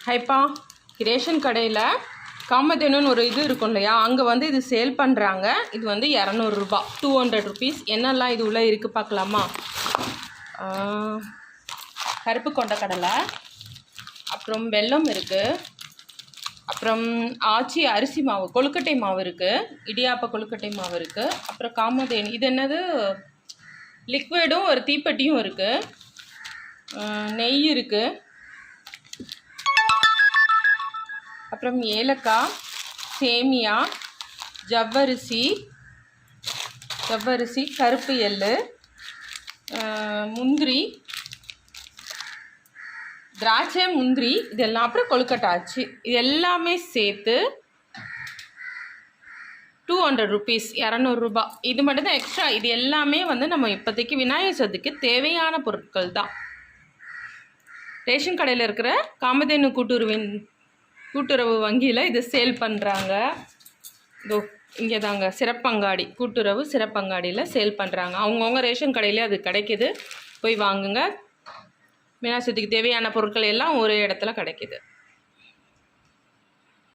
ஹைப்பா ration கடையில் காமதேனுன்னு ஒரு இது இருக்கும் இல்லையா, அங்கே வந்து இது சேல் பண்ணுறாங்க. இது வந்து 200 ரூபா, 200 ருபீஸ். என்னெல்லாம் இது உள்ளே இருக்குது பார்க்கலாமா? கருப்பு கொண்ட கடலை, அப்புறம் வெல்லம் இருக்குது, அப்புறம் ஆச்சி அரிசி மாவு, கொழுக்கட்டை மாவு இருக்குது, இடியாப்ப கொழுக்கட்டை மாவு இருக்குது, அப்புறம் காமதேனு. இது என்னது, லிக்விடும் ஒரு தீப்பெட்டியும் இருக்குது, நெய் இருக்குது, அப்புறம் ஏலக்காய், சேமியா, ஜவ்வரிசி, கருப்பு எள்ளு, முந்திரி, திராட்சை, முந்திரி, இதெல்லாம், அப்புறம் கொழுக்கட்டை ஆச்சு. இது எல்லாமே சேர்த்து 200 ருபீஸ், 200 ரூபா. இது மட்டும்தான் எக்ஸ்ட்ரா. இது எல்லாமே வந்து நம்ம இப்போதைக்கு விநாயகர் சதுர்த்திக்கு தேவையான பொருட்கள் தான். ரேஷன் கடையில் இருக்கிற காமதேனு கூட்டுறவு வங்கியில் இது சேல் பண்ணுறாங்க. இதோ இங்கே தாங்க சிறப்பங்காடி, கூட்டுறவு சிறப்பங்காடியில் சேல் பண்ணுறாங்க. அவங்கவுங்க ரேஷன் கடையிலே அது கிடைக்கிது, போய் வாங்குங்க. விநாயகர் சதுர்த்திக்கு தேவையான பொருட்கள் எல்லாம் ஒரே இடத்துல கிடைக்கிது.